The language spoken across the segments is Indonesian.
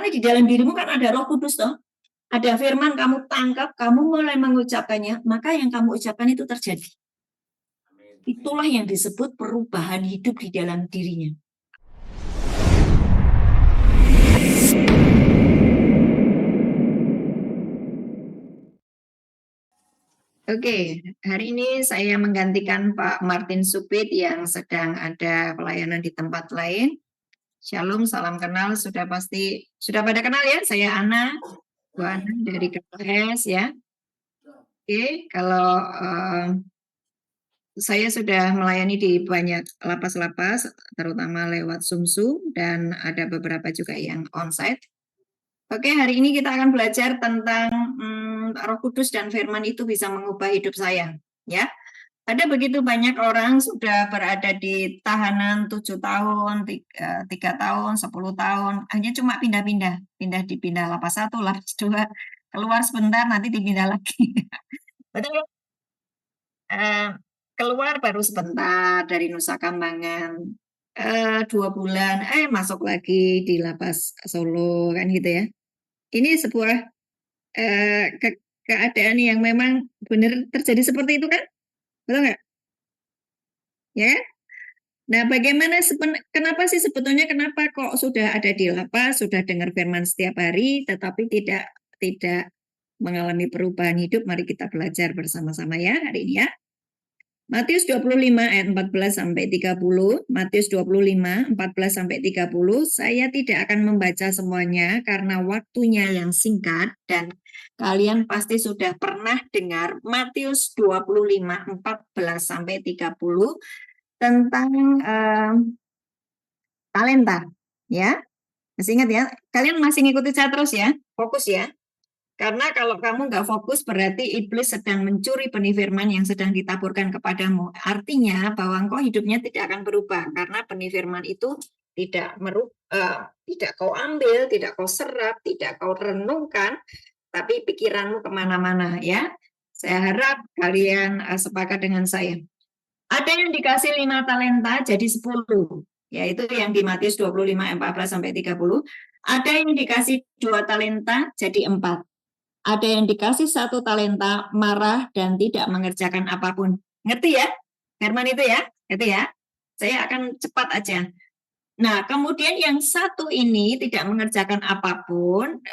Tapi di dalam dirimu kan ada Roh Kudus toh. Ada firman kamu tangkap, kamu mulai mengucapkannya, maka yang kamu ucapkan itu terjadi. Itulah yang disebut perubahan hidup di dalam dirinya. Oke, hari ini saya menggantikan Pak Martin Supit yang sedang ada pelayanan di tempat lain. Shalom, salam kenal, sudah pada kenal ya, saya Ana, Bu Ana dari KPS ya. Oke, kalau saya sudah melayani di banyak lapas-lapas, terutama lewat Sumsu, dan ada beberapa juga yang onsite. Oke, hari ini kita akan belajar tentang Roh Kudus dan Firman itu bisa mengubah hidup saya. Ya, ada begitu banyak orang sudah berada di tahanan 7 tahun, 3 tahun, 10 tahun, hanya cuma pindah lapas 1, lapas 2, keluar sebentar, nanti dipindah lagi. Betul? Keluar baru sebentar dari Nusa Kambangan, 2 bulan, masuk lagi di lapas Solo, kan gitu ya. Ini sebuah keadaan yang memang benar terjadi seperti itu kan? Betul nggak? Ya. Nah, kenapa sih sebetulnya kenapa kok sudah ada di lapas, sudah dengar firman setiap hari, tetapi tidak mengalami perubahan hidup? Mari kita belajar bersama-sama ya hari ini ya. Matius 25 ayat 14 sampai 30, Matius 25 14 sampai 30. Saya tidak akan membaca semuanya karena waktunya yang singkat dan kalian pasti sudah pernah dengar Matius 25 14 sampai 30 tentang talenta ya. Masih ingat ya? Kalian masih ngikuti saya terus ya? Fokus ya. Karena kalau kamu nggak fokus berarti iblis sedang mencuri benih firman yang sedang ditaburkan kepadamu. Artinya bahwa engkau hidupnya tidak akan berubah karena benih firman itu tidak kau ambil, tidak kau serap, tidak kau renungkan, tapi pikiranmu kemana-mana ya. Saya harap kalian sepakat dengan saya. Ada yang dikasih 5 talenta jadi 10, yaitu yang di Matius 25 ayat 14 sampai 30. Ada yang dikasih 2 talenta jadi 4. Ada yang dikasih 1 talenta, marah dan tidak mengerjakan apapun. Ngerti ya? Firman itu ya? Ngerti ya? Saya akan cepat aja. Nah, kemudian yang 1 ini tidak mengerjakan apapun,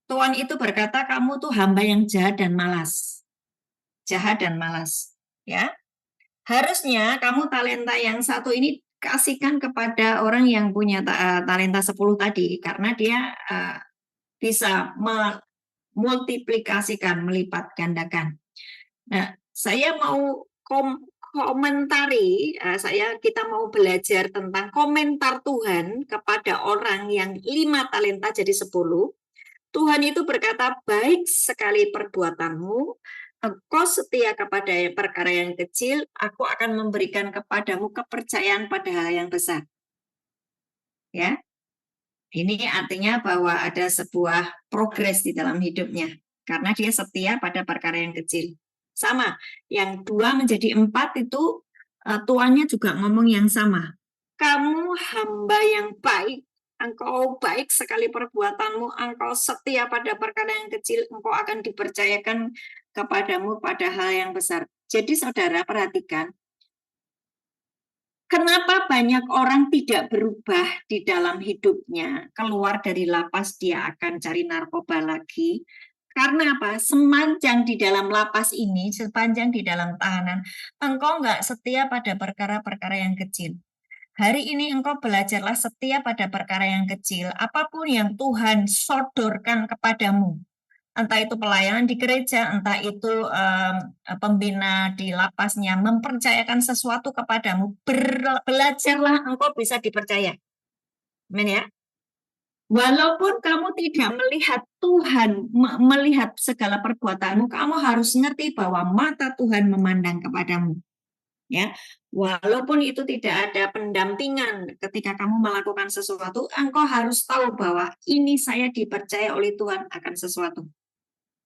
Tuhan itu berkata, kamu tuh hamba yang jahat dan malas. Jahat dan malas. Ya. Harusnya kamu talenta yang 1 ini kasihkan kepada orang yang punya talenta 10 tadi, karena dia bisa multiplikasikan, melipat gandakan. Nah, saya mau komentari, kita mau belajar tentang komentar Tuhan kepada orang yang 5 talenta jadi 10. Tuhan itu berkata, baik sekali perbuatanmu, engkau setia kepada perkara yang kecil, aku akan memberikan kepadamu kepercayaan pada hal yang besar. Ya, ini artinya bahwa ada sebuah progres di dalam hidupnya. Karena dia setia pada perkara yang kecil. Sama, yang 2 menjadi 4 itu tuannya juga ngomong yang sama. Kamu hamba yang baik, engkau baik sekali perbuatanmu, engkau setia pada perkara yang kecil, engkau akan dipercayakan kepadamu pada hal yang besar. Jadi saudara perhatikan, kenapa banyak orang tidak berubah di dalam hidupnya? Keluar dari lapas dia akan cari narkoba lagi. Karena apa? Sepanjang di dalam lapas ini, sepanjang di dalam tahanan, engkau nggak setia pada perkara-perkara yang kecil. Hari ini engkau belajarlah setia pada perkara yang kecil. Apapun yang Tuhan sodorkan kepadamu, entah itu pelayanan di gereja, entah itu pembina di lapasnya mempercayakan sesuatu kepadamu, belajarlah engkau bisa dipercaya. Amin ya. Walaupun kamu tidak melihat Tuhan, melihat segala perbuatanmu, kamu harus ngerti bahwa mata Tuhan memandang kepadamu. Ya, walaupun itu tidak ada pendampingan ketika kamu melakukan sesuatu, engkau harus tahu bahwa ini saya dipercaya oleh Tuhan akan sesuatu.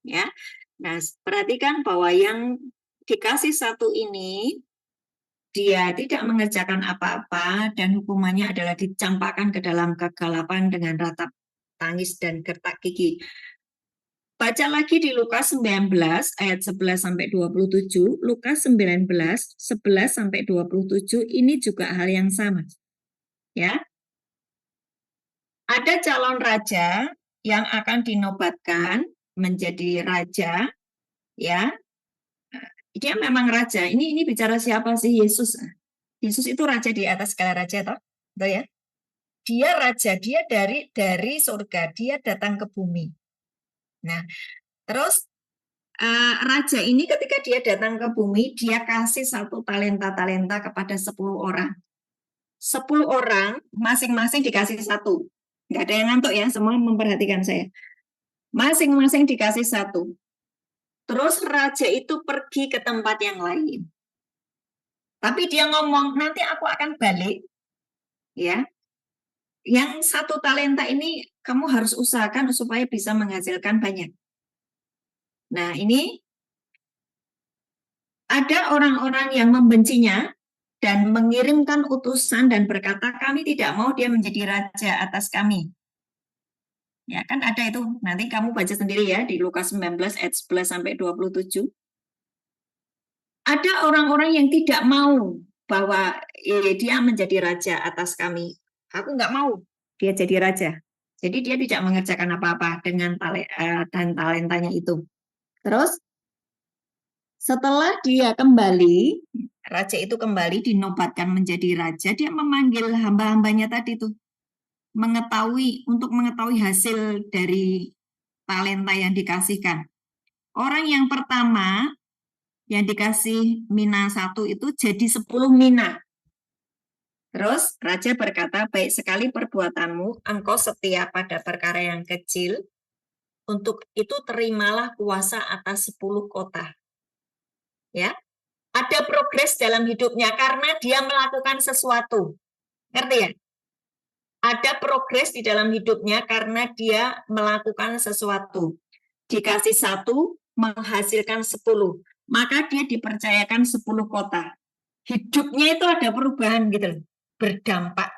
Ya, nah perhatikan bahwa yang dikasih 1 ini dia tidak mengerjakan apa-apa dan hukumannya adalah dicampakkan ke dalam kegelapan dengan ratap. tangis dan gertak gigi. Baca lagi di Lukas 19 ayat 11 sampai 27, Lukas 19 11 sampai 27 ini juga hal yang sama. Ya. Ada calon raja yang akan dinobatkan menjadi raja, ya. Dia memang raja. Ini bicara siapa sih? Yesus. Yesus itu raja di atas segala raja, toh? Betul ya? Dia raja, dia dari surga, dia datang ke bumi. Nah, terus raja ini ketika dia datang ke bumi, dia kasih satu talenta-talenta kepada 10 orang. 10 orang, masing-masing dikasih satu. Nggak ada yang ngantuk ya, semua memperhatikan saya. Masing-masing dikasih satu. Terus raja itu pergi ke tempat yang lain. Tapi dia ngomong, nanti aku akan balik. Ya, yang satu talenta ini kamu harus usahakan supaya bisa menghasilkan banyak. Nah, ini ada orang-orang yang membencinya dan mengirimkan utusan dan berkata, kami tidak mau dia menjadi raja atas kami. Ya, kan ada itu. Nanti kamu baca sendiri ya di Lukas 19 ayat 11 sampai 27. Ada orang-orang yang tidak mau bahwa dia menjadi raja atas kami. Aku nggak mau dia jadi raja. Jadi dia tidak mengerjakan apa-apa dengan dan talentanya itu. Terus setelah dia kembali, raja itu kembali dinobatkan menjadi raja, dia memanggil hamba-hambanya tadi tuh untuk mengetahui hasil dari talenta yang dikasihkan. Orang yang pertama yang dikasih mina 1 itu jadi 10 mina. Terus raja berkata, baik sekali perbuatanmu, engkau setia pada perkara yang kecil, untuk itu terimalah kuasa atas 10 kota. Ya, ada progres dalam hidupnya karena dia melakukan sesuatu. Ngerti ya? Ada progres di dalam hidupnya karena dia melakukan sesuatu. Dikasih 1, menghasilkan 10. Maka dia dipercayakan 10 kota. Hidupnya itu ada perubahan gitu, berdampak.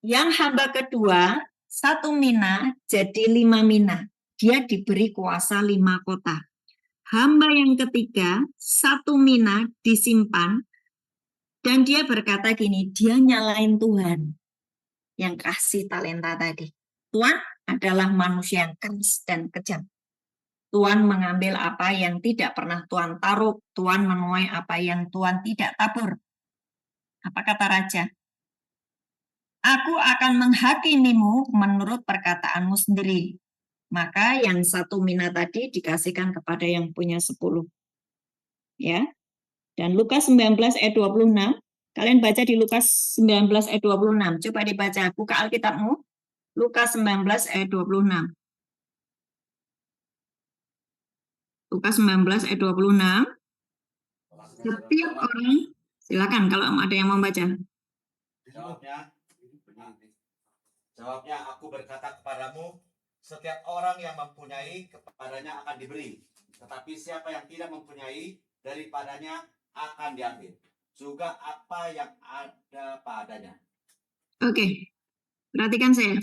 Yang hamba kedua, 1 mina jadi 5 mina. Dia diberi kuasa 5 kota. Hamba yang ketiga, 1 mina disimpan, dan dia berkata gini, dia nyalain Tuhan yang kasih talenta tadi. Tuhan adalah manusia yang keras dan kejam. Tuhan mengambil apa yang tidak pernah Tuhan taruh, Tuhan menuai apa yang Tuhan tidak tabur. Apa kata raja? Aku akan menghakimimu menurut perkataanmu sendiri. Maka yang 1 mina tadi dikasihkan kepada yang punya 10. Ya. Dan Lukas 19 ayat 26, kalian baca di Lukas 19 ayat 26. Coba dibaca, buka Alkitabmu. Lukas 19 ayat 26. Lukas 19 ayat 26. Setiap orang, silakan kalau ada yang mau baca. Jawabnya, aku berkata kepadamu, setiap orang yang mempunyai, kepadanya akan diberi. Tetapi siapa yang tidak mempunyai, daripadanya akan diambil. Juga apa yang ada padanya. Oke, perhatikan saya.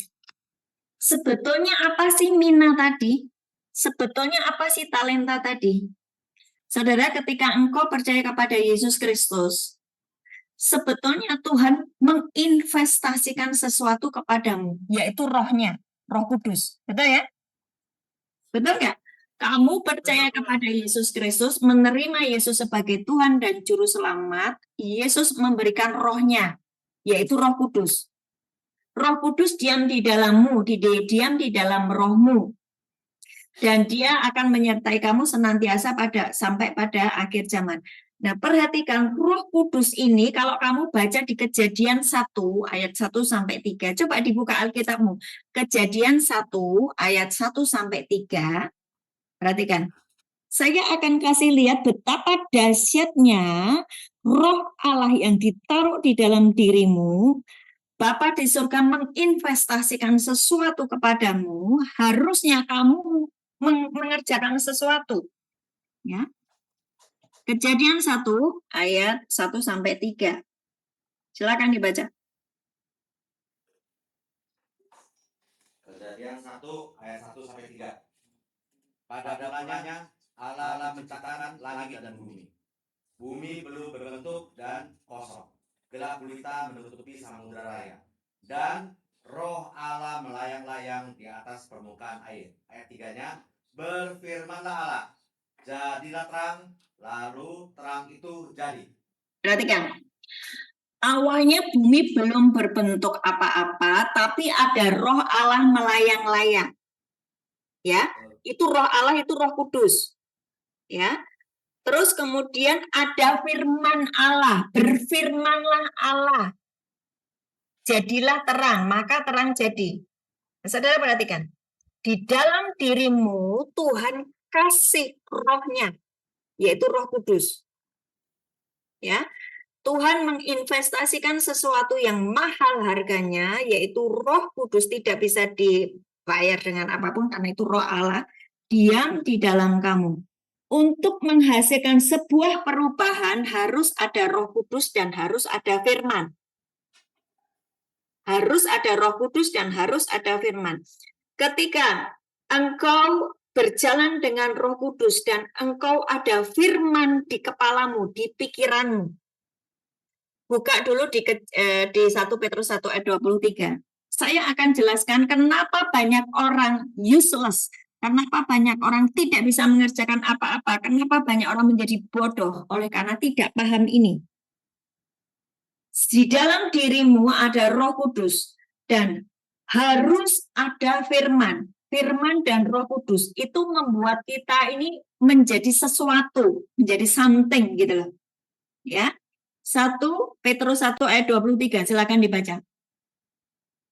Sebetulnya apa sih mina tadi? Sebetulnya apa sih talenta tadi? Saudara, ketika engkau percaya kepada Yesus Kristus, sebetulnya Tuhan menginvestasikan sesuatu kepadamu, yaitu rohnya, Roh Kudus. Betul ya? Betul nggak? Kamu percaya kepada Yesus Kristus, menerima Yesus sebagai Tuhan dan Juru Selamat, Yesus memberikan rohnya, yaitu Roh Kudus. Roh Kudus diam di dalammu, diam di dalam rohmu. Dan dia akan menyertai kamu senantiasa sampai pada akhir zaman. Nah, perhatikan Roh Kudus ini kalau kamu baca di Kejadian 1 ayat 1 sampai 3. Coba dibuka Alkitabmu. Kejadian 1 ayat 1 sampai 3. Perhatikan. Saya akan kasih lihat betapa dahsyatnya Roh Allah yang ditaruh di dalam dirimu. Bapa di surga menginvestasikan sesuatu kepadamu, harusnya kamu mengerjakan sesuatu. Ya. Kejadian 1 ayat 1 sampai 3. Silakan dibaca. Kejadian 1 ayat 1 sampai 3. Pada mulanya Allah menciptakan langit dan bumi. Bumi belum berbentuk dan kosong. Gelap gulita menutupi samudra raya. Dan roh Allah melayang-layang di atas permukaan air. Ayat 3-nya, berfirmanlah Allah, jadilah terang, lalu terang itu jadi. Perhatikan. Awalnya bumi belum berbentuk apa-apa, tapi ada roh Allah melayang-layang. Ya, itu roh Allah, itu Roh Kudus. Ya. Terus kemudian ada firman Allah, berfirmanlah Allah. Jadilah terang, maka terang jadi. Saudara perhatikan, di dalam dirimu Tuhan kasih rohnya, yaitu Roh Kudus. Ya, Tuhan menginvestasikan sesuatu yang mahal harganya, yaitu Roh Kudus, tidak bisa dibayar dengan apapun karena itu Roh Allah, diam di dalam kamu. Untuk menghasilkan sebuah perubahan harus ada Roh Kudus dan harus ada firman. Harus ada Roh Kudus dan harus ada firman. Ketika engkau berjalan dengan Roh Kudus dan engkau ada firman di kepalamu, di pikiranmu. Buka dulu di 1 Petrus 1 ayat 23. Saya akan jelaskan kenapa banyak orang useless, kenapa banyak orang tidak bisa mengerjakan apa-apa, kenapa banyak orang menjadi bodoh oleh karena tidak paham ini. Di dalam dirimu ada Roh Kudus dan harus ada firman. Firman dan Roh Kudus itu membuat kita ini menjadi sesuatu, menjadi something gitu loh. Ya. 1 Petrus 1 ayat 23, silakan dibaca. 1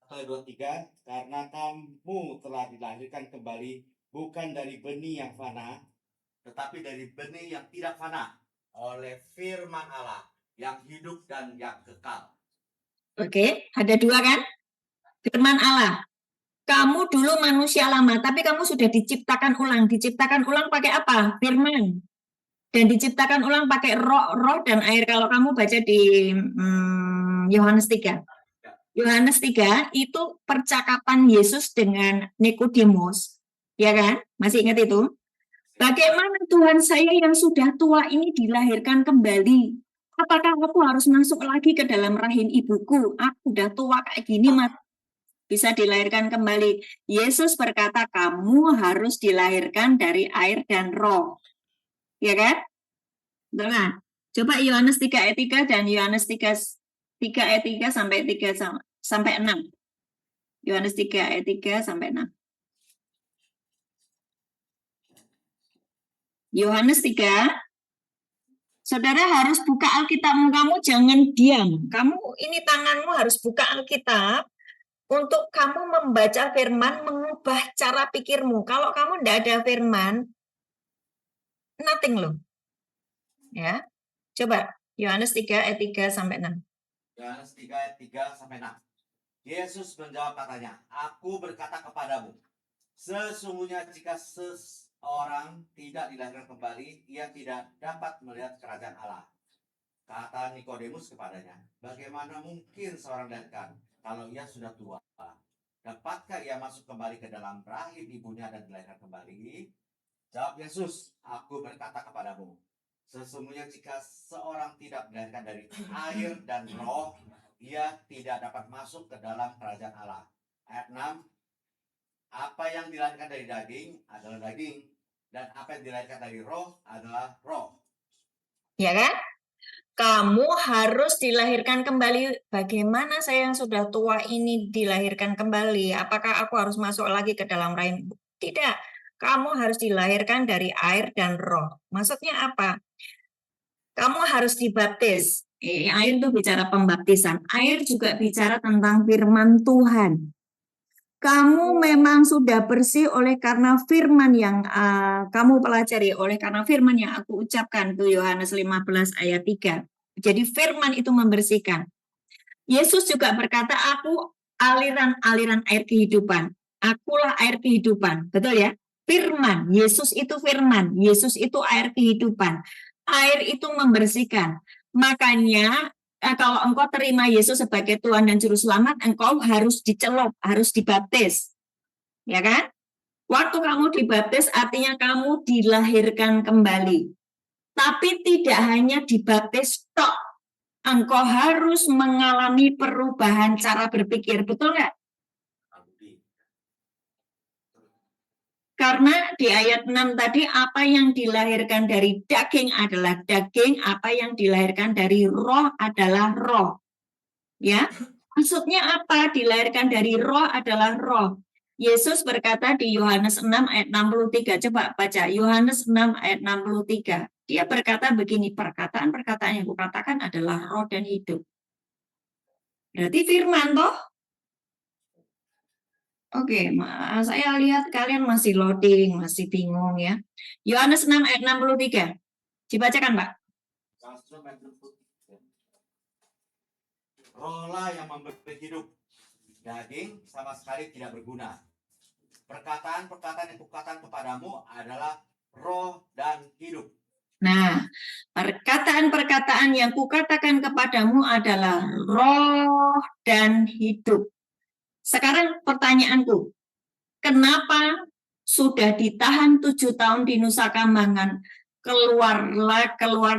ayat 23, karena kamu telah dilahirkan kembali bukan dari benih yang fana, tetapi dari benih yang tidak fana, oleh firman Allah yang hidup dan yang kekal. Oke, ada dua kan? Firman Allah. Kamu dulu manusia lama, tapi kamu sudah diciptakan ulang. Diciptakan ulang pakai apa? Firman. Dan diciptakan ulang pakai roh dan air. Kalau kamu baca di Yohanes 3. Yohanes 3 itu percakapan Yesus dengan Nikodemus. Ya kan? Masih ingat itu? Bagaimana Tuhan saya yang sudah tua ini dilahirkan kembali? Apakah aku harus masuk lagi ke dalam rahim ibuku? Aku udah tua kayak gini, bisa dilahirkan kembali. Yesus berkata, kamu harus dilahirkan dari air dan roh. Ya kan? Betul kan? Coba Yohanes 3 ayat 3 dan Yohanes 3 ayat 3 sampai 6. Yohanes 3 ayat 3 sampai 6. Yohanes 3, saudara harus buka Alkitabmu, kamu jangan diam. Kamu ini tanganmu harus buka Alkitab untuk kamu membaca firman, mengubah cara pikirmu. Kalau kamu tidak ada firman, nothing loh. Ya. Coba Yohanes 3 ayat 3 sampai 6. Yohanes 3 ayat 3 sampai 6. Yesus menjawab katanya, aku berkata kepadamu, sesungguhnya jika seorang tidak dilahirkan kembali, ia tidak dapat melihat kerajaan Allah. Kata Nikodemus kepadanya, bagaimana mungkin seorang dilahirkan kalau ia sudah tua? Dapatkah ia masuk kembali ke dalam rahim ibunya dan dilahirkan kembali? Jawab Yesus, aku berkata kepadamu, sesungguhnya jika seorang tidak dilahirkan dari air dan roh, ia tidak dapat masuk ke dalam kerajaan Allah. Ayat 6, apa yang dilahirkan dari daging adalah daging, dan apa yang dilahirkan dari roh adalah roh. Ya kan? Kamu harus dilahirkan kembali. Bagaimana saya yang sudah tua ini dilahirkan kembali? Apakah aku harus masuk lagi ke dalam rahim? Tidak. Kamu harus dilahirkan dari air dan roh. Maksudnya apa? Kamu harus dibaptis. Air itu bicara pembaptisan. Air juga bicara tentang firman Tuhan. Kamu memang sudah bersih oleh karena firman yang kamu pelajari, oleh karena firman yang aku ucapkan, itu Yohanes 15 ayat 3. Jadi firman itu membersihkan. Yesus juga berkata, aku aliran-aliran air kehidupan. Akulah air kehidupan. Betul ya? Firman. Yesus itu firman. Yesus itu air kehidupan. Air itu membersihkan. Makanya kalau engkau terima Yesus sebagai Tuhan dan Juru Selamat, engkau harus dicelup, harus dibaptis. Ya kan? Waktu kamu dibaptis artinya kamu dilahirkan kembali. Tapi tidak hanya dibaptis tok, engkau harus mengalami perubahan cara berpikir, betul nggak? Karena di ayat 6 tadi, apa yang dilahirkan dari daging adalah daging, apa yang dilahirkan dari roh adalah roh. Ya, maksudnya apa? Dilahirkan dari roh adalah roh. Yesus berkata di Yohanes 6 ayat 63. Coba baca Yohanes 6 ayat 63. Dia berkata begini, perkataan-perkataan yang kukatakan adalah roh dan hidup. Berarti firman toh? Oke, saya lihat kalian masih loading, masih bingung ya. Yohanes 6 ayat 63. Dibacakan, Pak. Rohlah yang memberi hidup, daging sama sekali tidak berguna. Perkataan-perkataan yang kukatakan kepadamu adalah roh dan hidup. Nah, perkataan-perkataan yang kukatakan kepadamu adalah roh dan hidup. Sekarang pertanyaanku, kenapa sudah ditahan 7 tahun di Nusa Kambangan, keluar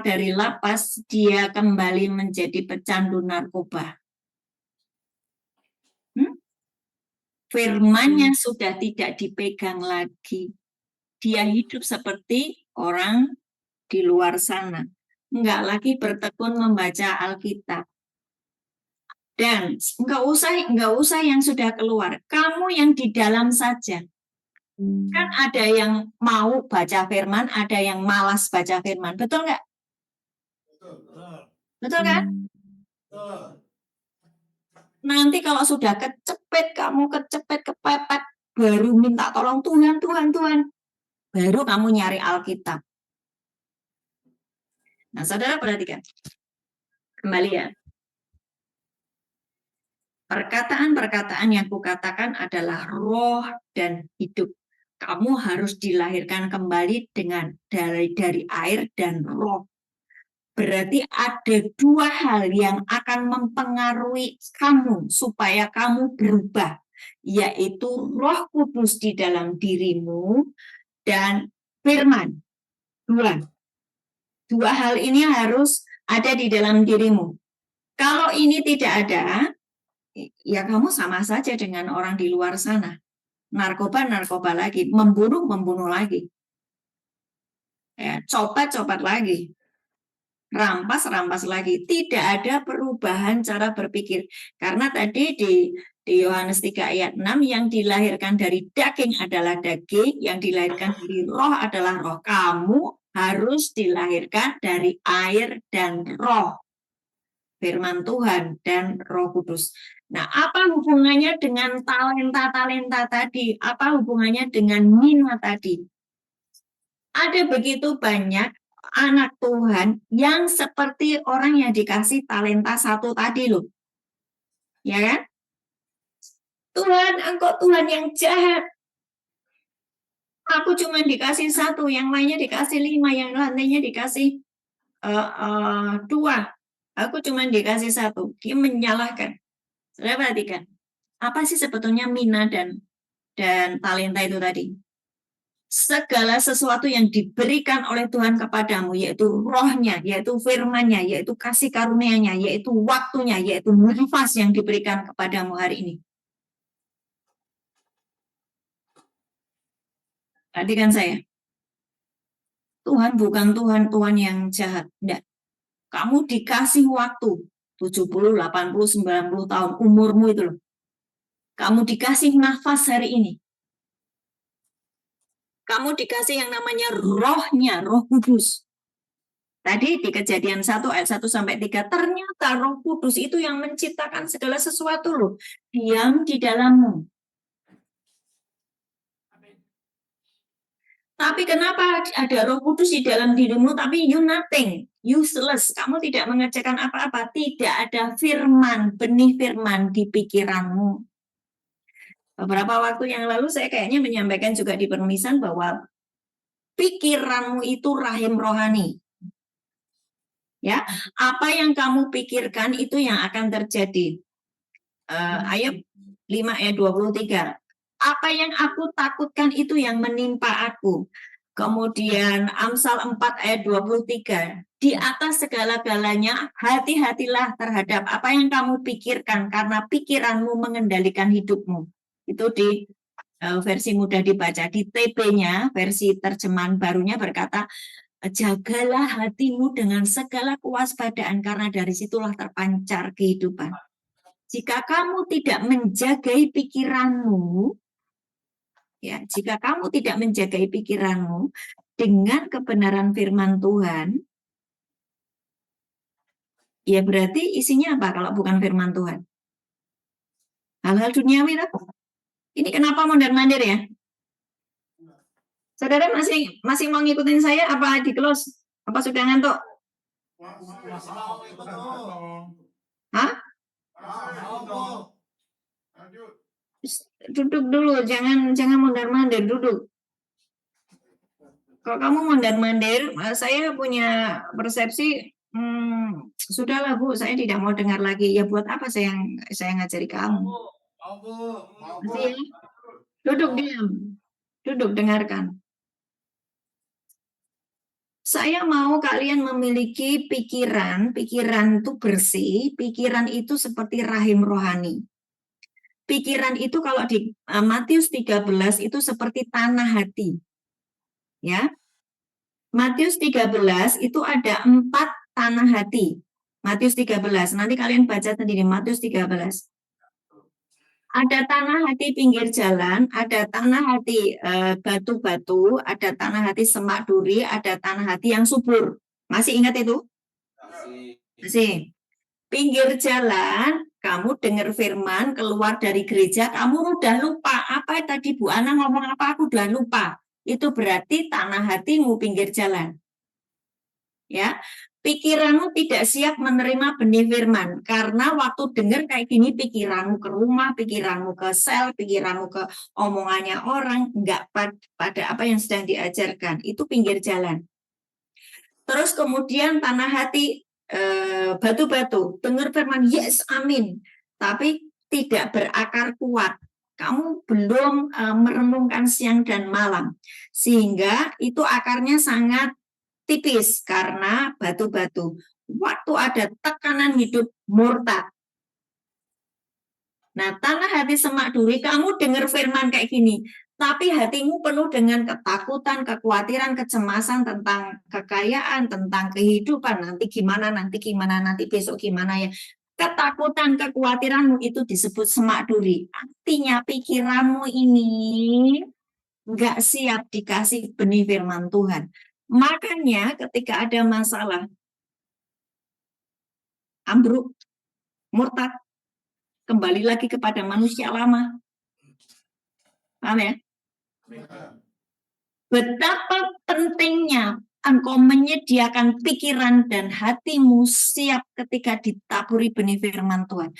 dari lapas, dia kembali menjadi pecandu narkoba? Firman-Nya sudah tidak dipegang lagi. Dia hidup seperti orang di luar sana. Enggak lagi bertekun membaca Alkitab. Dan enggak usah yang sudah keluar. Kamu yang di dalam saja. Kan ada yang mau baca firman, ada yang malas baca firman. Betul nggak? Betul kan? Nanti kalau sudah kecepet, kepepet, baru minta tolong Tuhan, Tuhan, Tuhan. Baru kamu nyari Alkitab. Nah, saudara perhatikan. Kembali ya. Perkataan-perkataan yang kukatakan adalah roh dan hidup. Kamu harus dilahirkan kembali dengan dari air dan roh. Berarti ada dua hal yang akan mempengaruhi kamu supaya kamu berubah, yaitu Roh Kudus di dalam dirimu dan firman. Dua hal ini harus ada di dalam dirimu. Kalau ini tidak ada, ya kamu sama saja dengan orang di luar sana. Narkoba lagi, membunuh lagi. Ya, copat lagi. Rampas lagi. Tidak ada perubahan cara berpikir. Karena tadi di Yohanes 3 ayat 6, yang dilahirkan dari daging adalah daging, yang dilahirkan dari roh adalah roh. Kamu harus dilahirkan dari air dan roh. Firman Tuhan dan Roh Kudus. Nah, apa hubungannya dengan talenta-talenta tadi? Apa hubungannya dengan mina tadi? Ada begitu banyak anak Tuhan yang seperti orang yang dikasih talenta satu tadi loh. Ya kan? Tuhan, engkau Tuhan yang jahat. Aku cuma dikasih satu, yang lainnya dikasih 5, yang lainnya dikasih 2. Aku cuma dikasih satu. Dia menyalahkan. Saya perhatikan. Apa sih sebetulnya mina dan talenta itu tadi? Segala sesuatu yang diberikan oleh Tuhan kepadamu, yaitu rohnya, yaitu firman-Nya, yaitu kasih karunia-Nya, yaitu waktunya, yaitu nafas yang diberikan kepadamu hari ini. Perhatikan saya. Tuhan bukan Tuhan yang jahat. Enggak. Kamu dikasih waktu 70, 80, 90 tahun umurmu itu loh. Kamu dikasih nafas hari ini. Kamu dikasih yang namanya rohnya, Roh Kudus. Tadi di Kejadian 1 ayat 1 sampai 3, ternyata Roh Kudus itu yang menciptakan segala sesuatu loh. Diam di dalammu. Tapi kenapa ada Roh Kudus di dalam dirimu tapi you nothing, useless. Kamu tidak mengerjakan apa-apa, tidak ada firman, benih firman di pikiranmu. Beberapa waktu yang lalu saya kayaknya menyampaikan juga di permisan bahwa pikiranmu itu rahim rohani. Ya, apa yang kamu pikirkan itu yang akan terjadi. Ayat 5 ayat 23. Apa yang aku takutkan itu yang menimpa aku. Kemudian Amsal 4 ayat 23. Di atas segala-galanya hati-hatilah terhadap apa yang kamu pikirkan karena pikiranmu mengendalikan hidupmu. Itu di versi mudah dibaca. Di TB-nya, versi terjemahan barunya berkata, jagalah hatimu dengan segala kewaspadaan karena dari situlah terpancar kehidupan. Jika kamu tidak menjagai pikiranmu, ya, jika kamu tidak menjagai pikiranmu dengan kebenaran firman Tuhan, ya berarti isinya apa kalau bukan firman Tuhan? Hal-hal duniawi. Ini kenapa mondar-mandir ya? Saudara masih mau ngikutin saya apa di close? Apa sudah ngantuk? Hah? Duduk dulu, jangan mondar-mandir, duduk. Kalau kamu mondar-mandir, saya punya persepsi, sudahlah Bu, saya tidak mau dengar lagi. Ya buat apa saya ngajari kamu? Masih ya? Duduk diam, duduk dengarkan. Saya mau kalian memiliki pikiran itu bersih, pikiran itu seperti rahim rohani. Pikiran itu kalau di Matius 13 itu seperti tanah hati. Ya. Matius 13 itu ada 4 tanah hati. Matius 13, nanti kalian baca sendiri Matius 13. Ada tanah hati pinggir jalan, ada tanah hati batu-batu, ada tanah hati semak duri, ada tanah hati yang subur. Masih ingat itu? Masih. Pinggir jalan, kamu dengar firman, keluar dari gereja, kamu udah lupa. Apa tadi Bu Ana ngomong apa? Aku udah lupa. Itu berarti tanah hatimu pinggir jalan. Ya, pikiranmu tidak siap menerima benih firman karena waktu dengar kayak gini pikiranmu ke rumah, pikiranmu ke sel, pikiranmu ke omongannya orang, enggak pada apa yang sedang diajarkan. Itu pinggir jalan. Terus kemudian tanah hati batu-batu, dengar firman yes amin, tapi tidak berakar kuat. Kamu belum merenungkan siang dan malam, sehingga itu akarnya sangat tipis karena batu-batu. Waktu ada tekanan hidup murtad. Nah, tanah hati semak duri, kamu dengar firman kayak gini, tapi hatimu penuh dengan ketakutan, kekhawatiran, kecemasan tentang kekayaan, tentang kehidupan, nanti gimana, nanti besok gimana ya. Ketakutan, kekhawatiranmu itu disebut semak duri. Artinya pikiranmu ini nggak siap dikasih benih firman Tuhan. Makanya ketika ada masalah, ambruk, murtad, kembali lagi kepada manusia lama. Paham ya? Betapa pentingnya engkau menyediakan pikiran dan hatimu siap ketika ditaburi benih firman Tuhan.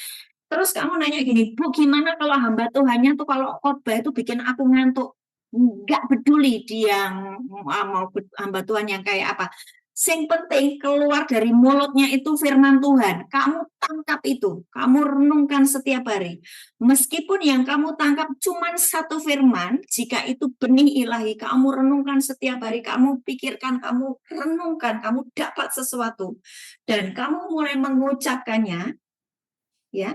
Terus kamu nanya gini, Bu, gimana kalau hamba Tuhannya tuh kalau khotbah itu bikin aku ngantuk? Nggak peduli dia mau hamba Tuhan yang kayak apa. Sing penting keluar dari mulutnya itu firman Tuhan. Kamu tangkap itu, kamu renungkan setiap hari. Meskipun yang kamu tangkap cuma satu firman, jika itu benih ilahi, kamu renungkan setiap hari, kamu pikirkan, kamu renungkan, kamu dapat sesuatu. Dan kamu mulai mengucapkannya, ya.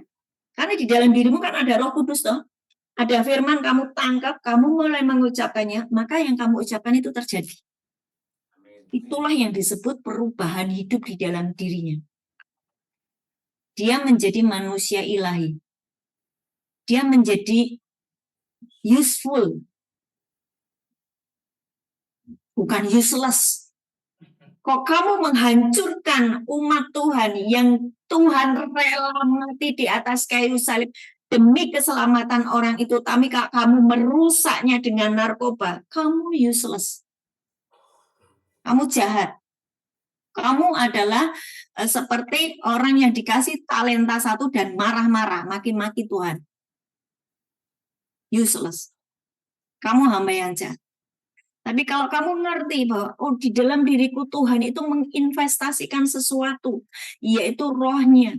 Karena di dalam dirimu kan ada Roh Kudus toh. Ada firman kamu tangkap, kamu mulai mengucapkannya, maka yang kamu ucapkan itu terjadi. Itulah yang disebut perubahan hidup di dalam dirinya. Dia menjadi manusia ilahi. Dia menjadi useful. Bukan useless. Kok kamu menghancurkan umat Tuhan yang Tuhan rela mati di atas kayu salib demi keselamatan orang itu, tapi kamu merusaknya dengan narkoba, kamu useless. Kamu jahat. Kamu adalah seperti orang yang dikasih talenta satu dan marah-marah, maki-maki Tuhan. Useless. Kamu hamba yang jahat. Tapi kalau kamu ngerti bahwa di dalam diriku Tuhan itu menginvestasikan sesuatu, yaitu rohnya.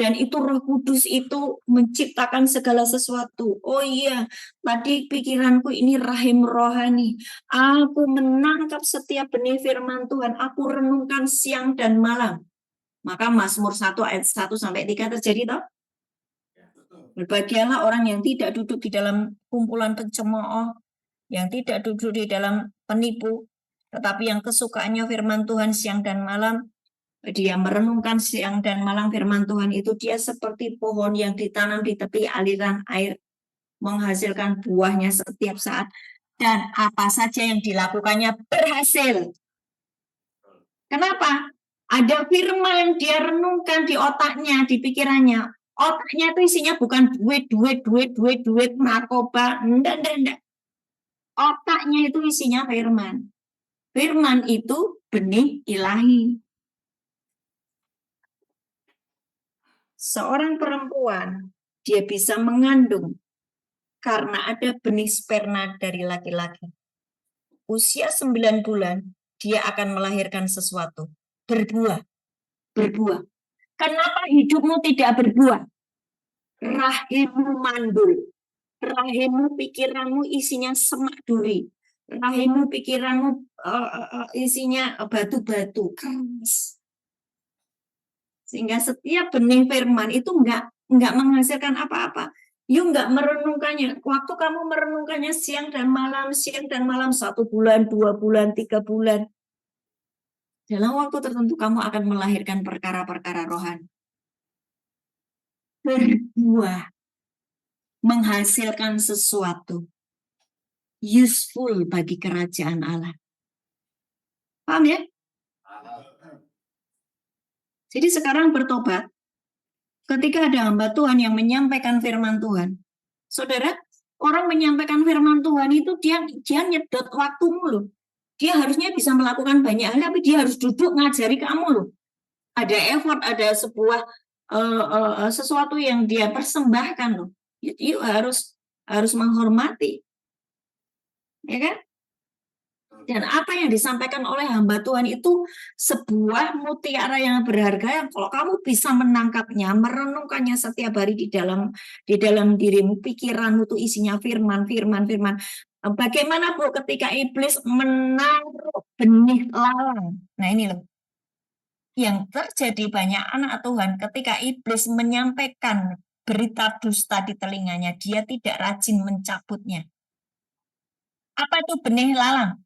Dan itu Roh Kudus itu menciptakan segala sesuatu. Oh iya, tadi pikiranku ini rahim rohani. Aku menangkap setiap benih firman Tuhan. Aku renungkan siang dan malam. Maka Mazmur 1 ayat 1 sampai 3 terjadi toh? Berbahagialah orang yang tidak duduk di dalam kumpulan pencemooh, yang tidak duduk di dalam penipu, tetapi yang kesukaannya firman Tuhan siang dan malam. Dia merenungkan siang dan malam firman Tuhan itu, dia seperti pohon yang ditanam di tepi aliran air, menghasilkan buahnya setiap saat, dan apa saja yang dilakukannya berhasil. Kenapa? Ada firman, dia renungkan di otaknya, di pikirannya. Otaknya itu isinya bukan duit, narkoba, enggak. Otaknya itu isinya firman. Firman itu benih ilahi. Seorang perempuan, dia bisa mengandung karena ada benih sperma dari laki-laki. Usia 9 bulan, dia akan melahirkan sesuatu. Berbuah. Kenapa hidupmu tidak berbuah? Rahimmu mandul. Rahimmu, pikiranmu isinya semak duri. Rahimmu, pikiranmu isinya batu-batu, keras. Sehingga setiap benih firman itu enggak menghasilkan apa-apa. You enggak merenungkannya. Waktu kamu merenungkannya siang dan malam, 1 bulan, 2 bulan, 3 bulan. Dalam waktu tertentu kamu akan melahirkan perkara-perkara rohani. Berbuah. Menghasilkan sesuatu. Useful bagi kerajaan Allah. Paham ya? Jadi sekarang bertobat. Ketika ada hamba Tuhan yang menyampaikan firman Tuhan, saudara, orang menyampaikan firman Tuhan itu dia nyedot waktumu loh. Dia harusnya bisa melakukan banyak hal, tapi dia harus duduk ngajari kamu loh. Ada effort, ada sebuah sesuatu yang dia persembahkan loh. You harus menghormati, ya kan? Dan apa yang disampaikan oleh hamba Tuhan itu sebuah mutiara yang berharga yang kalau kamu bisa menangkapnya, merenungkannya setiap hari di dalam dirimu, pikiranmu itu isinya firman. Bagaimana Bu ketika iblis menaruh benih lalang? Nah ini loh. Yang terjadi banyak anak Tuhan ketika iblis menyampaikan berita dusta di telinganya, dia tidak rajin mencabutnya. Apa itu benih lalang?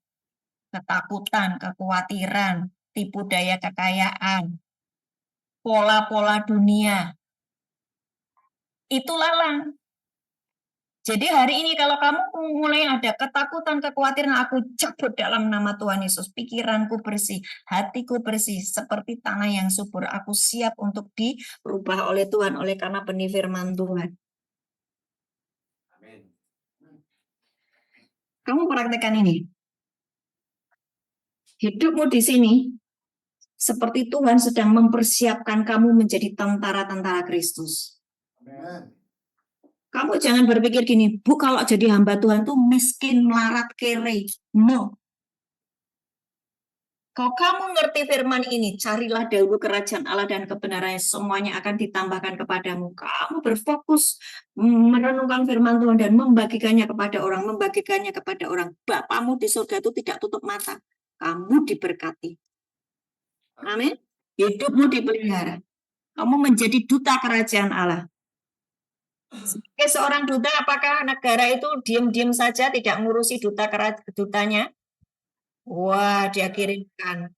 Ketakutan, kekhawatiran, tipu daya kekayaan, pola-pola dunia. Itu lalang. Jadi hari ini kalau kamu mulai ada ketakutan, kekhawatiran, aku cabut dalam nama Tuhan Yesus. Pikiranku bersih, hatiku bersih, seperti tanah yang subur. Aku siap untuk dirubah oleh Tuhan, oleh karena benih firman Tuhan. Amin. Kamu praktekkan ini. Hidupmu di sini seperti Tuhan sedang mempersiapkan kamu menjadi tentara-tentara Kristus. Amen. Kamu jangan berpikir gini, Bu, kalau jadi hamba Tuhan tuh miskin, melarat, kere. No. Kalau kamu ngerti firman ini, carilah dahulu kerajaan Allah dan kebenarannya, semuanya akan ditambahkan kepadamu. Kamu berfokus merenungkan firman Tuhan dan membagikannya kepada orang. Bapamu di surga itu tidak tutup mata. Kamu diberkati. Amin. Hidupmu dipelihara. Kamu menjadi duta kerajaan Allah. Sebagai seorang duta, apakah negara itu diam-diam saja tidak ngurusi dutanya? Wah, dia kirimkan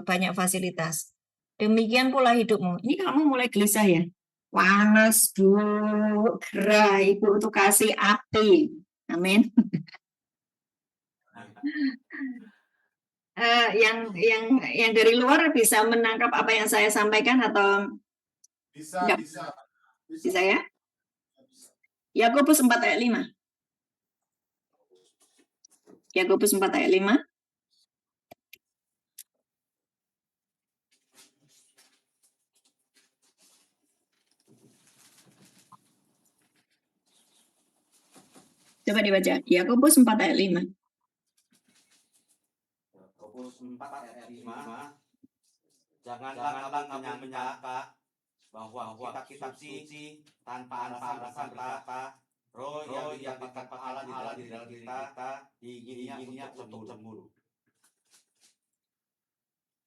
banyak fasilitas. Demikian pula hidupmu. Ini kamu mulai gelisah ya? Panas, Bu, gerah, Ibu untuk kasih api. Amin. Yang dari luar bisa menangkap apa yang saya sampaikan atau enggak? Bisa ya? Yakobus 4 ayat 5. Yakobus 4 ayat 5. Coba dibaca. Yakobus 4 ayat 5. Yakobus 4 ayat 5. Janganlah kamu menyangka bahwa kitab suci tanpa alasan berkata roh yang didapatkan Allah di dalam diri kita diingininya untuk cemburu.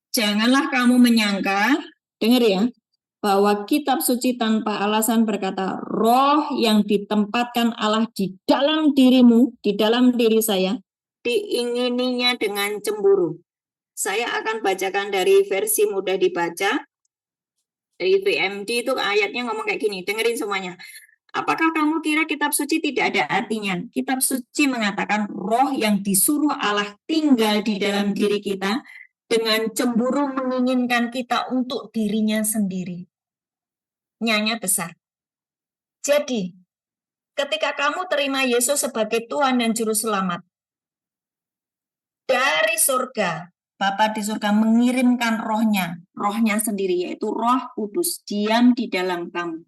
Janganlah kamu menyangka, dengar ya, bahwa kitab suci tanpa alasan berkata roh yang ditempatkan Allah di dalam dirimu, di dalam diri saya, diingininya dengan cemburu. Saya akan bacakan dari versi mudah dibaca. Dari VMD itu ayatnya ngomong kayak gini, dengerin semuanya. Apakah kamu kira kitab suci tidak ada artinya? Kitab suci mengatakan roh yang disuruh Allah tinggal di dalam diri kita dengan cemburu menginginkan kita untuk dirinya sendiri. Nyanya besar. Jadi, ketika kamu terima Yesus sebagai Tuhan dan Juru Selamat, dari surga, Bapa di surga mengirimkan rohnya sendiri, yaitu Roh Kudus, diam di dalam kamu.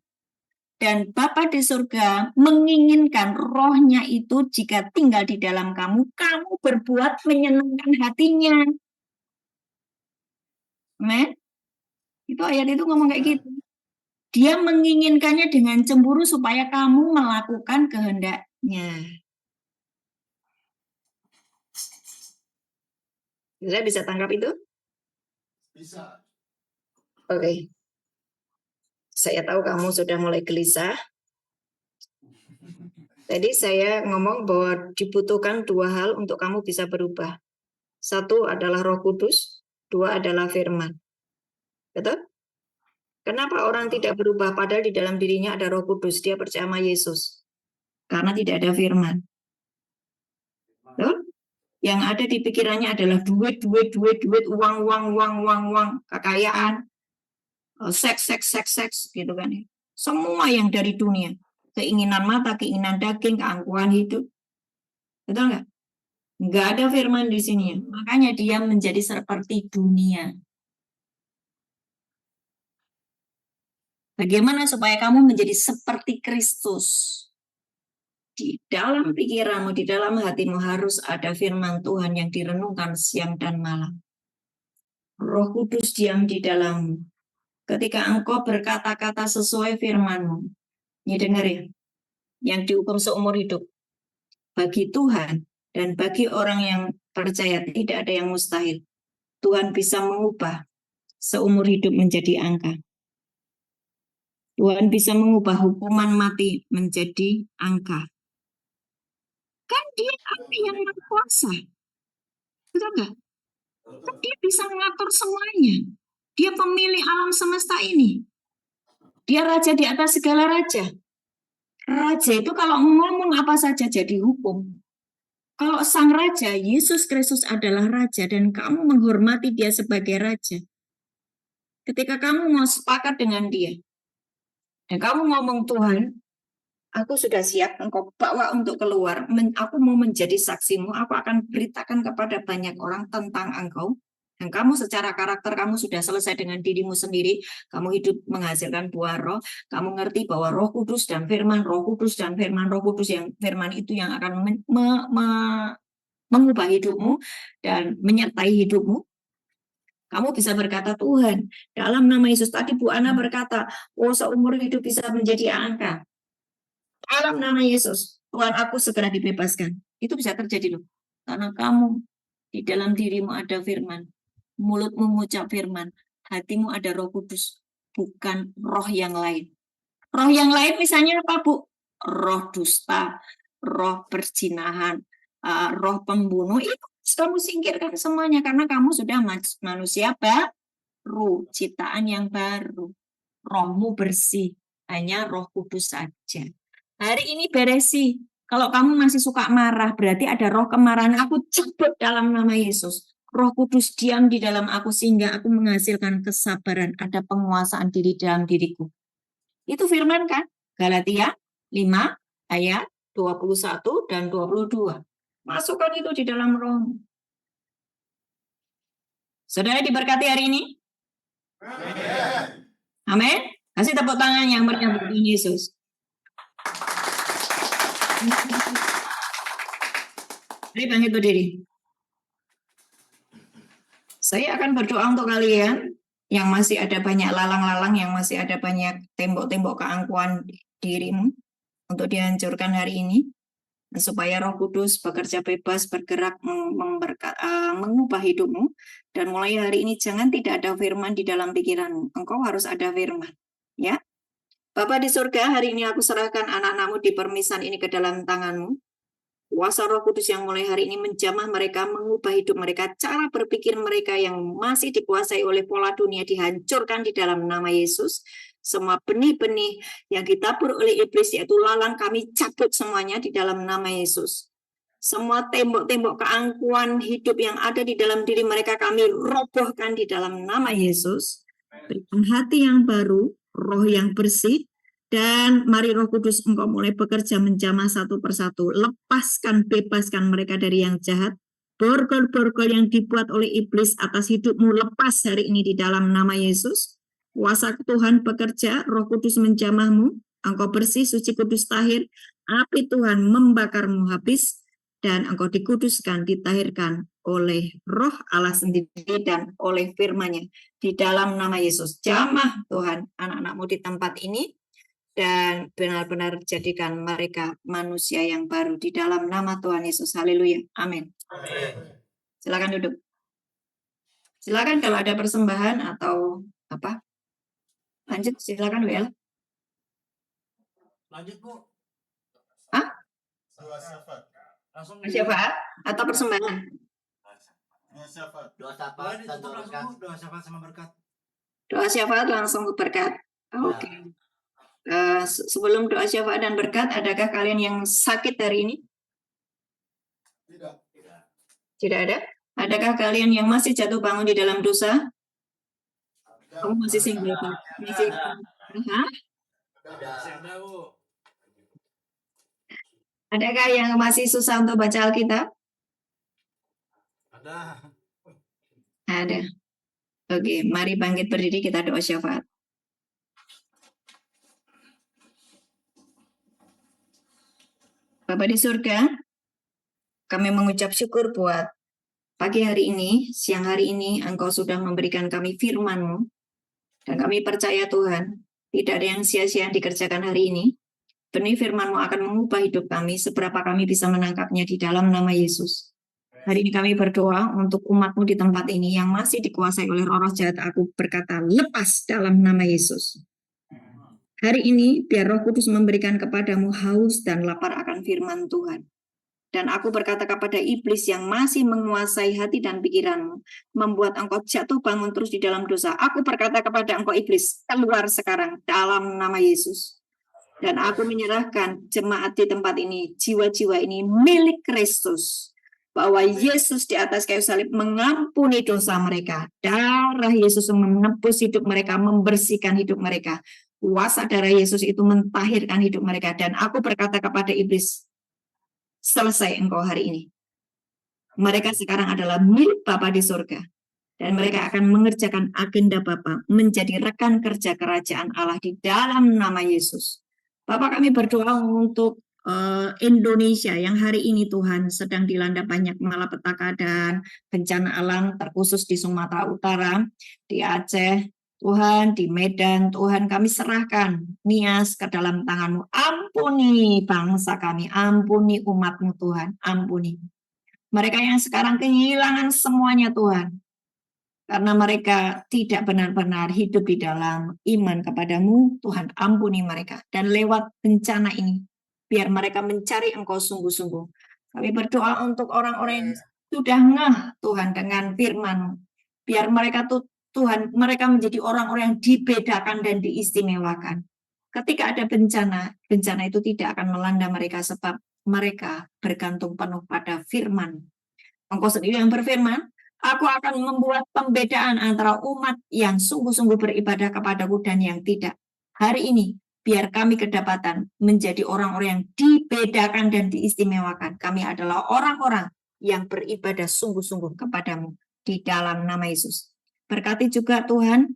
Dan Bapa di surga menginginkan rohnya itu jika tinggal di dalam kamu, kamu berbuat menyenangkan hatinya. Amen? Itu ayat itu ngomong kayak gitu. Dia menginginkannya dengan cemburu supaya kamu melakukan kehendaknya. Saya bisa tangkap itu? Bisa. Oke. Saya tahu kamu sudah mulai gelisah. Jadi saya ngomong bahwa dibutuhkan dua hal untuk kamu bisa berubah. Satu adalah Roh Kudus, dua adalah firman. Betul? Kenapa orang tidak berubah padahal di dalam dirinya ada Roh Kudus, dia percaya sama Yesus? Karena tidak ada firman. Betul? Yang ada di pikirannya adalah duit, uang, kekayaan, seks, gitu kan. Semua yang dari dunia. Keinginan mata, keinginan daging, keangkuhan hidup. Betul nggak? Nggak ada firman di sini. Makanya dia menjadi seperti dunia. Bagaimana supaya kamu menjadi seperti Kristus? Di dalam pikiranmu, di dalam hatimu harus ada firman Tuhan yang direnungkan siang dan malam. Roh Kudus diam di dalammu. Ketika engkau berkata-kata sesuai firman-Mu, ya dengar ya, yang dihukum seumur hidup. Bagi Tuhan dan bagi orang yang percaya tidak ada yang mustahil. Tuhan bisa mengubah seumur hidup menjadi angka. Tuhan bisa mengubah hukuman mati menjadi angka. Kan dia api yang berkuasa. Betul nggak? Kan dia bisa mengatur semuanya. Dia pemilik alam semesta ini. Dia raja di atas segala raja. Raja itu kalau ngomong apa saja jadi hukum. Kalau sang raja, Yesus Kristus adalah raja dan kamu menghormati dia sebagai raja. Ketika kamu mau sepakat dengan dia, dan kamu ngomong Tuhan, aku sudah siap engkau bawa untuk keluar, aku mau menjadi saksimu, aku akan beritakan kepada banyak orang tentang engkau, dan kamu secara karakter kamu sudah selesai dengan dirimu sendiri, kamu hidup menghasilkan buah roh, kamu ngerti bahwa Roh Kudus dan firman, Roh Kudus dan firman, Roh Kudus yang firman itu yang akan mengubah hidupmu dan menyertai hidupmu. Kamu bisa berkata, Tuhan, dalam nama Yesus, tadi Bu Ana berkata, oh seumur hidup bisa menjadi angka. Dalam nama Yesus, Tuhan aku segera dibebaskan. Itu bisa terjadi loh. Karena kamu, di dalam dirimu ada firman. Mulutmu mengucap firman. Hatimu ada Roh Kudus. Bukan roh yang lain. Roh yang lain misalnya apa, Bu? Roh dusta, roh perzinahan, roh pembunuh. Itu kamu singkirkan semuanya. Karena kamu sudah manusia baru. Ciptaan yang baru. Rohmu bersih. Hanya Roh Kudus saja. Hari ini beresi. Kalau kamu masih suka marah, berarti ada roh kemarahan. Aku cabut dalam nama Yesus. Roh Kudus diam di dalam aku sehingga aku menghasilkan kesabaran. Ada penguasaan diri dalam diriku. Itu firman kan? Galatia 5 ayat 21 dan 22. Masukkan itu di dalam roh. Saudara diberkati hari ini? Amin. Kasih tepuk tangan yang meriah bagi Yesus. Mari bangkit berdiri. Saya akan berdoa untuk kalian. yang masih ada banyak lalang-lalang, yang masih ada banyak tembok-tembok keangkuhan dirimu untuk dihancurkan hari ini, dan supaya Roh Kudus bekerja bebas, bergerak, mengubah hidupmu. Dan mulai hari ini jangan tidak ada firman di dalam pikiranmu. Engkau harus ada firman. Ya, Bapa di surga, hari ini aku serahkan anak-anakmu di permisan ini ke dalam tanganmu. Kuasa Roh Kudus yang mulai hari ini menjamah mereka, mengubah hidup mereka, cara berpikir mereka yang masih dikuasai oleh pola dunia dihancurkan di dalam nama Yesus. Semua benih-benih yang ditabur oleh iblis yaitu lalang kami cabut semuanya di dalam nama Yesus. Semua tembok-tembok keangkuhan hidup yang ada di dalam diri mereka kami robohkan di dalam nama Yesus. Berikan hati yang baru, roh yang bersih, dan mari Roh Kudus Engkau mulai bekerja menjamah satu persatu. Lepaskan, bebaskan mereka dari yang jahat. Borgol-borgol yang dibuat oleh iblis atas hidupmu lepas hari ini di dalam nama Yesus. Kuasa Tuhan bekerja, Roh Kudus menjamahmu. Engkau bersih, suci, kudus, tahir. Api Tuhan membakarmu habis. Dan engkau dikuduskan, ditahirkan oleh Roh Allah sendiri dan oleh firman-Nya. Di dalam nama Yesus, jamah Tuhan anak-anakmu di tempat ini, dan benar-benar jadikan mereka manusia yang baru di dalam nama Tuhan Yesus. Haleluya. Amin. Silakan duduk. Silakan kalau ada persembahan atau apa. Lanjut, silakan WL. Lanjut, Bu. Hah? Langsung Syafaat atau persembahan? doa syafaat dan doa berkat. Doa syafaat sama berkat. Doa syafaat langsung ke berkat. Oke. Sebelum doa syafaat dan berkat, adakah kalian yang sakit hari ini? Tidak. Tidak ada? Adakah kalian yang masih jatuh bangun di dalam dosa? Kamu masih single, Pak? Masih? Hah? Ada, Bu. Adakah yang masih susah untuk baca Alkitab? Ada. Ada. Oke, mari bangkit berdiri, kita doa syafaat. Bapa di surga, kami mengucap syukur buat pagi hari ini, siang hari ini, Engkau sudah memberikan kami firman-Mu. Dan kami percaya Tuhan, tidak ada yang sia-sia dikerjakan hari ini. Benih firman-Mu akan mengubah hidup kami, seberapa kami bisa menangkapnya di dalam nama Yesus. Hari ini kami berdoa untuk umat-Mu di tempat ini yang masih dikuasai oleh roh jahat. Aku berkata, lepas dalam nama Yesus. Hari ini, biar Roh Kudus memberikan kepadamu haus dan lapar akan firman Tuhan. Dan aku berkata kepada iblis yang masih menguasai hati dan pikiranmu, membuat engkau jatuh bangun terus di dalam dosa. Aku berkata kepada engkau iblis, keluar sekarang dalam nama Yesus. Dan aku menyerahkan jemaat di tempat ini, jiwa-jiwa ini milik Kristus. Bahwa Yesus di atas kayu salib mengampuni dosa mereka. Darah Yesus menebus hidup mereka, membersihkan hidup mereka. Kuasa darah Yesus itu mentahirkan hidup mereka. Dan aku berkata kepada iblis, selesai engkau hari ini. Mereka sekarang adalah milik Bapa di surga. Dan mereka akan mengerjakan agenda Bapa, menjadi rekan kerja kerajaan Allah di dalam nama Yesus. Bapak, kami berdoa untuk Indonesia yang hari ini Tuhan sedang dilanda banyak malapetaka dan bencana alam, terkhusus di Sumatera Utara, di Aceh, Tuhan, di Medan, Tuhan kami serahkan Nias ke dalam tangan-Mu. Ampuni bangsa kami, ampuni umat-Mu Tuhan, ampuni. Mereka yang sekarang kehilangan semuanya Tuhan, karena mereka tidak benar-benar hidup di dalam iman kepadamu, Tuhan ampuni mereka. Dan lewat bencana ini, biar mereka mencari Engkau sungguh-sungguh. Kami berdoa untuk orang-orang yang sudah ngeh Tuhan dengan firman. Biar mereka Tuhan, mereka menjadi orang-orang yang dibedakan dan diistimewakan. Ketika ada bencana, bencana itu tidak akan melanda mereka sebab mereka bergantung penuh pada firman. Engkau sendiri yang berfirman, aku akan membuat pembedaan antara umat yang sungguh-sungguh beribadah kepadaku dan yang tidak. Hari ini, biar kami kedapatan menjadi orang-orang yang dibedakan dan diistimewakan. Kami adalah orang-orang yang beribadah sungguh-sungguh kepadamu di dalam nama Yesus. Berkati juga Tuhan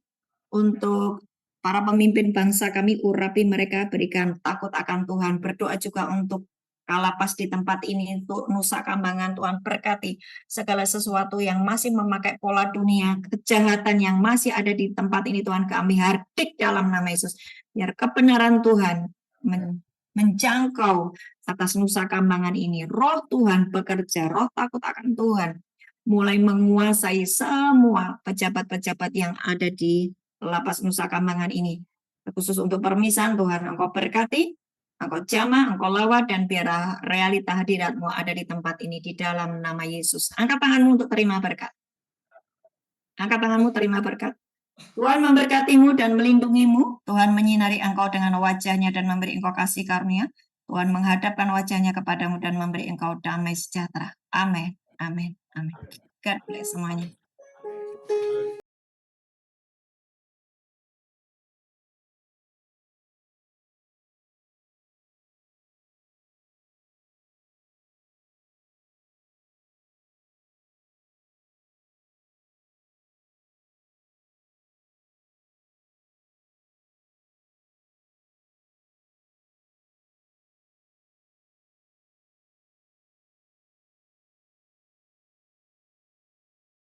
untuk para pemimpin bangsa kami, urapi mereka, berikan takut akan Tuhan. Berdoa juga untuk Kalapas di tempat ini untuk Nusa Kambangan, Tuhan berkati segala sesuatu yang masih memakai pola dunia, kejahatan yang masih ada di tempat ini, Tuhan kami hardik dalam nama Yesus. Biar kebenaran Tuhan menjangkau atas Nusa Kambangan ini. Roh Tuhan bekerja, roh takut akan Tuhan mulai menguasai semua pejabat-pejabat yang ada di lapas Nusa Kambangan ini. Khusus untuk permisan, Tuhan Engkau berkati, Engkau jamah, Engkau lawat, dan biar realita hadirat-Mu ada di tempat ini di dalam nama Yesus. Angkat tanganmu untuk terima berkat. Angkat tanganmu terima berkat. Tuhan memberkatimu dan melindungimu. Tuhan menyinari engkau dengan wajah-Nya dan memberi engkau kasih karunia. Tuhan menghadapkan wajah-Nya kepadamu dan memberi engkau damai sejahtera. Amin. Amin. Amin. God bless semuanya.